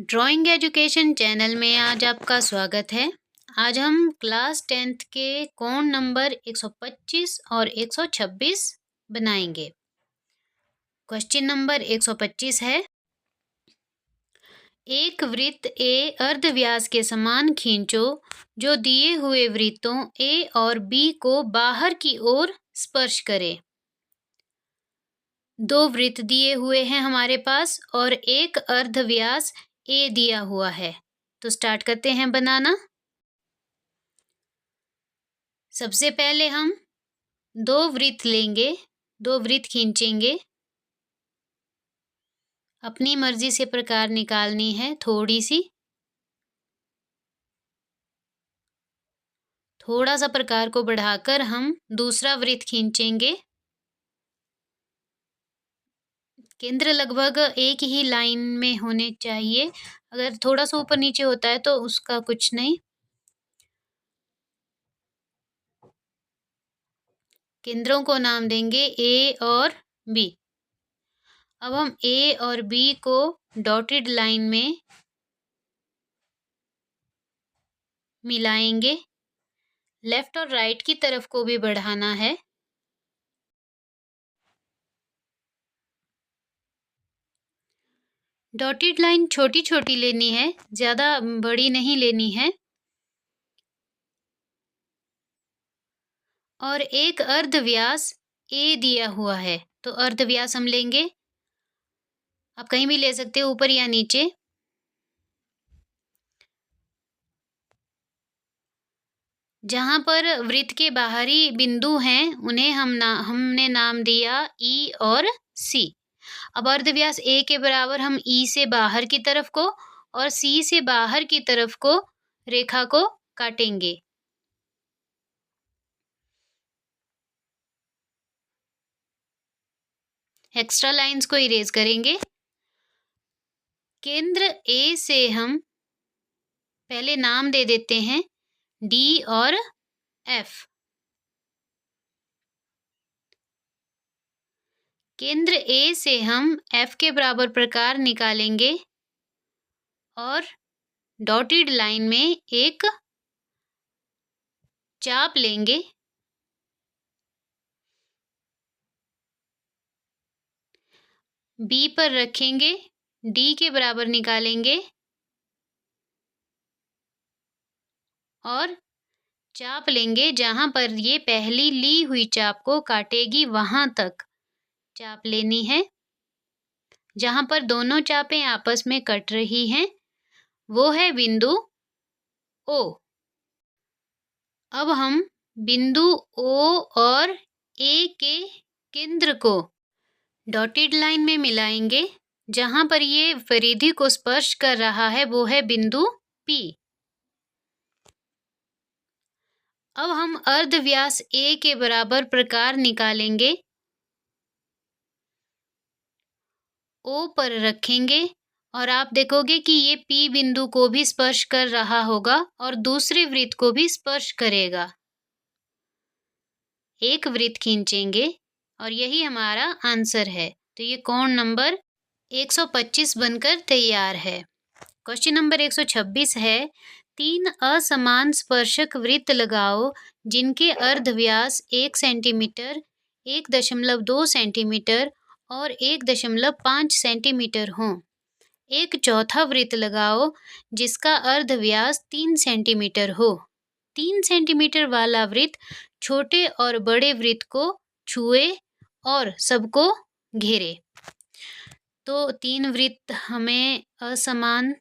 Drawing education channel में आज आपका स्वागत है। आज हम क्लास 10th के कोण नंबर 125 और 126 बनाएंगे। क्वेश्चन नंबर 125 है, एक वृत्त ए अर्धव्यास के समान खींचो जो दिए हुए वृत्तों ए और बी को बाहर की ओर स्पर्श करे। दो वृत्त दिए हुए हैं हमारे पास और एक अर्धव्यास ए दिया हुआ है। तो स्टार्ट करते हैं बनाना। सबसे पहले हम दो वृत्त लेंगे, दो वृत्त खींचेंगे। अपनी मर्जी से प्रकार निकालनी है। थोड़ा सा प्रकार को बढ़ाकर हम दूसरा वृत्त खींचेंगे। केंद्र लगभग एक ही लाइन में होने चाहिए। अगर थोड़ा सा ऊपर नीचे होता है तो उसका कुछ नहीं। केंद्रों को नाम देंगे ए और बी। अब हम ए और बी को डॉटेड लाइन में मिलाएंगे। लेफ्ट और राइट की तरफ को भी बढ़ाना है। डॉटेड लाइन छोटी छोटी लेनी है, ज़्यादा बड़ी नहीं लेनी है। और एक अर्धव्यास ए दिया हुआ है, तो अर्धव्यास हम लेंगे। आप कहीं भी ले सकते हो, ऊपर या नीचे। जहाँ पर वृत्त के बाहरी बिंदु हैं उन्हें हमने नाम दिया ई और सी। अब अर्धव्यास ए के बराबर हम ई से बाहर की तरफ को और सी से बाहर की तरफ को रेखा को काटेंगे। एक्स्ट्रा लाइंस को इरेज करेंगे। केंद्र ए से हम पहले नाम दे देते हैं डी और एफ। केंद्र ए से हम एफ के बराबर प्रकार निकालेंगे और डॉटेड लाइन में एक चाप लेंगे। बी पर रखेंगे, डी के बराबर निकालेंगे और चाप लेंगे। जहाँ पर ये पहली ली हुई चाप को काटेगी वहाँ तक चाप लेनी है। जहाँ पर दोनों चापें आपस में कट रही हैं वो है बिंदु ओ। अब हम बिंदु ओ और ए के केंद्र को डॉटेड लाइन में मिलाएंगे। जहाँ पर ये परिधि को स्पर्श कर रहा है वो है बिंदु पी। अब हम अर्धव्यास ए के बराबर प्रकार निकालेंगे। ओ पर रखेंगे और आप देखोगे कि ये पी बिंदु को भी स्पर्श कर रहा होगा और दूसरे वृत्त को भी स्पर्श करेगा। एक वृत्त खींचेंगे और यही हमारा आंसर है। तो ये कोण नंबर 125 बनकर तैयार है। क्वेश्चन नंबर 126 है, तीन असमान स्पर्शक वृत्त लगाओ जिनके अर्धव्यास 1 सेंटीमीटर, 1.2 सेंटीमीटर और 1.5 सेंटीमीटर हों। एक चौथा वृत्त लगाओ जिसका अर्धव्यास 3 सेंटीमीटर हो। 3 सेंटीमीटर वाला वृत्त छोटे और बड़े वृत्त को छुए और सबको घेरे। तो 3 वृत्त हमें असमान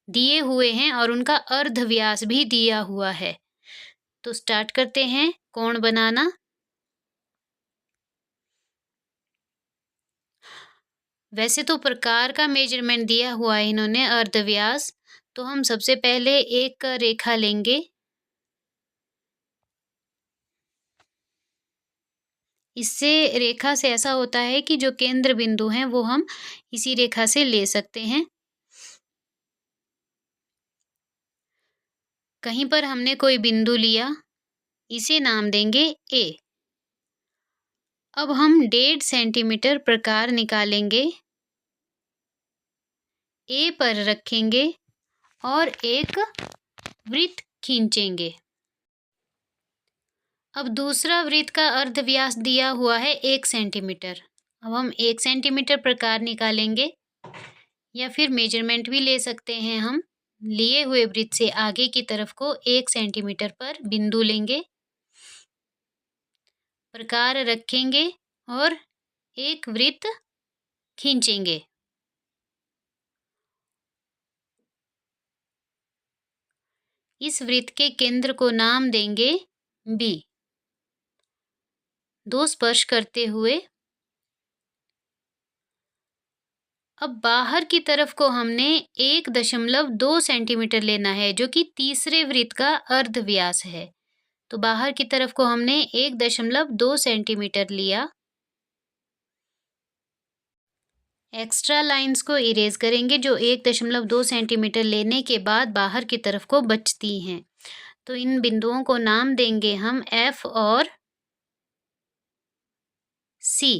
दिए हुए हैं और उनका अर्धव्यास भी दिया हुआ है। तो स्टार्ट करते हैं कोण बनाना। वैसे तो प्रकार का मेजरमेंट दिया हुआ है इन्होंने, अर्धव्यास। तो हम सबसे पहले एक रेखा लेंगे। इससे रेखा से ऐसा होता है कि जो केंद्र बिंदु हैं वो हम इसी रेखा से ले सकते हैं। कहीं पर हमने कोई बिंदु लिया, इसे नाम देंगे ए। अब हम 1.5 सेंटीमीटर प्रकार निकालेंगे। ए पर रखेंगे और एक वृत्त खींचेंगे। अब दूसरा वृत्त का अर्धव्यास दिया हुआ है 1 सेंटीमीटर। अब हम 1 सेंटीमीटर प्रकार निकालेंगे या फिर मेजरमेंट भी ले सकते हैं हम। लिए हुए वृत्त से आगे की तरफ को 1 सेंटीमीटर पर बिंदु लेंगे, प्रकार रखेंगे और एक वृत्त खींचेंगे। इस वृत्त के केंद्र को नाम देंगे बी। दो स्पर्श करते हुए अब बाहर की तरफ को हमने 1.2 सेंटीमीटर लेना है, जो कि तीसरे वृत्त का अर्धव्यास है। तो बाहर की तरफ को हमने 1.2 सेंटीमीटर लिया। एक्स्ट्रा लाइंस को इरेज करेंगे जो 1.2 सेंटीमीटर लेने के बाद बाहर की तरफ को बचती हैं। तो इन बिंदुओं को नाम देंगे हम F और C।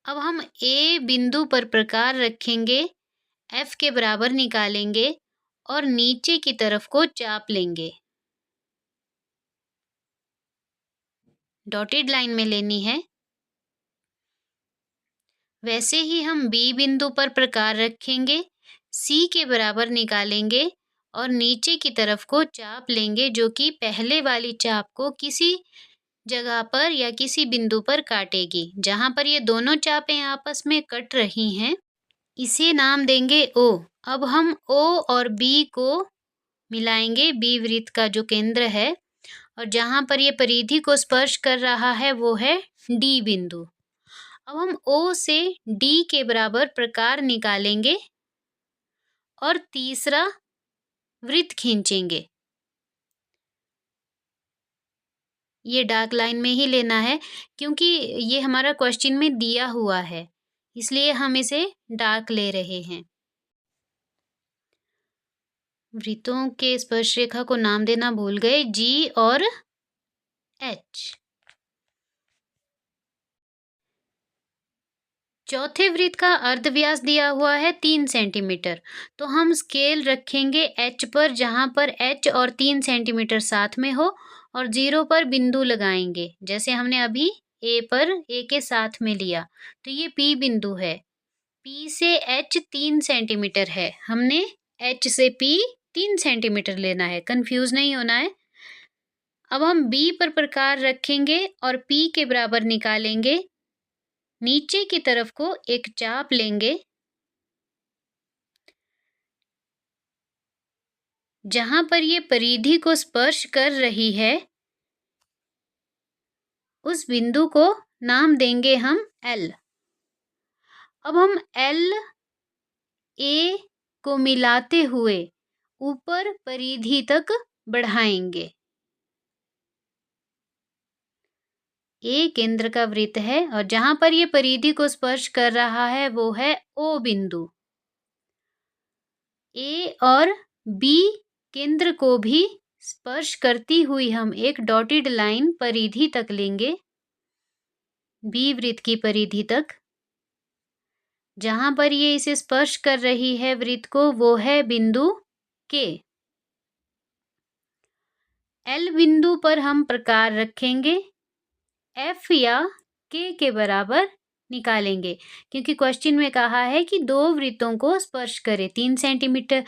अब हम A बिंदु पर प्रकार रखेंगे, F के बराबर निकालेंगे और नीचे की तरफ को चाप लेंगे। डॉटेड लाइन में लेनी है। वैसे ही हम B बिंदु पर प्रकार रखेंगे, C के बराबर निकालेंगे और नीचे की तरफ को चाप लेंगे, जो कि पहले वाली चाप को किसी जगह पर या किसी बिंदु पर काटेगी। जहां पर ये दोनों चापें आपस में कट रही हैं, इसे नाम देंगे O। अब हम O और B को मिलाएंगे, B वृत्त का जो केंद्र है, और जहां पर ये परिधि को स्पर्श कर रहा है वो है D बिंदु। अब हम O से D के बराबर प्रकार निकालेंगे और तीसरा वृत्त खींचेंगे। ये डार्क लाइन में ही लेना है क्योंकि ये हमारा क्वेश्चन में दिया हुआ है, इसलिए हम इसे डार्क ले रहे हैं। वृत्तों के स्पर्श रेखा को नाम देना भूल गए, G और H। चौथे वृत्त का अर्धव्यास दिया हुआ है 3 सेंटीमीटर। तो हम स्केल रखेंगे H पर, जहां पर H और 3 सेंटीमीटर साथ में हो, और 0 पर बिंदु लगाएंगे, जैसे हमने अभी A पर A के साथ में लिया। तो ये P बिंदु है। P से H 3 सेंटीमीटर है, हमने H से P 3 सेंटीमीटर लेना है, कंफ्यूज नहीं होना है। अब हम B पर प्रकार रखेंगे और P के बराबर निकालेंगे। नीचे की तरफ को एक चाप लेंगे, जहां पर ये परिधि को स्पर्श कर रही है, उस बिंदु को नाम देंगे हम L। अब हम L A को मिलाते हुए ऊपर परिधि तक बढ़ाएंगे। A केंद्र का वृत्त है और जहां पर ये परिधि को स्पर्श कर रहा है वो है O बिंदु। A और B केंद्र को भी स्पर्श करती हुई हम एक डॉटेड लाइन परिधि तक लेंगे, B वृत्त की परिधि तक। जहां पर ये इसे स्पर्श कर रही है वृत्त को, वो है बिंदु K। L बिंदु पर हम प्रकार रखेंगे, F या K के बराबर निकालेंगे, क्योंकि क्वेश्चन में कहा है कि दो वृत्तों को स्पर्श करे। 3 सेंटीमीटर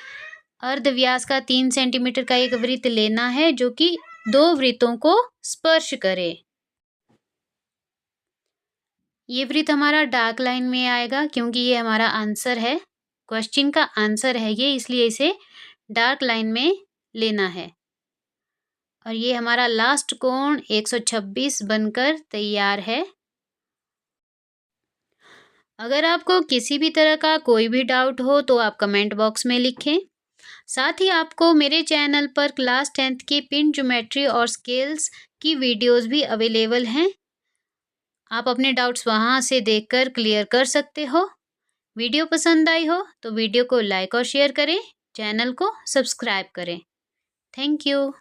अर्धव्यास का 3 सेंटीमीटर का एक वृत्त लेना है जो कि दो वृत्तों को स्पर्श करे। ये वृत्त हमारा डार्क लाइन में आएगा क्योंकि ये हमारा आंसर है, क्वेश्चन का आंसर है ये, इसलिए इसे डार्क लाइन में लेना है। और ये हमारा लास्ट कोण 126 बनकर तैयार है। अगर आपको किसी भी तरह का कोई भी डाउट हो तो आप कमेंट बॉक्स में लिखें। साथ ही आपको मेरे चैनल पर क्लास 10th की पिन ज्योमेट्री और स्केल्स की वीडियोस भी अवेलेबल हैं। आप अपने डाउट्स वहां से देखकर क्लियर कर सकते हो। वीडियो पसंद आई हो तो वीडियो को लाइक और शेयर करें, चैनल को सब्सक्राइब करें। Thank you.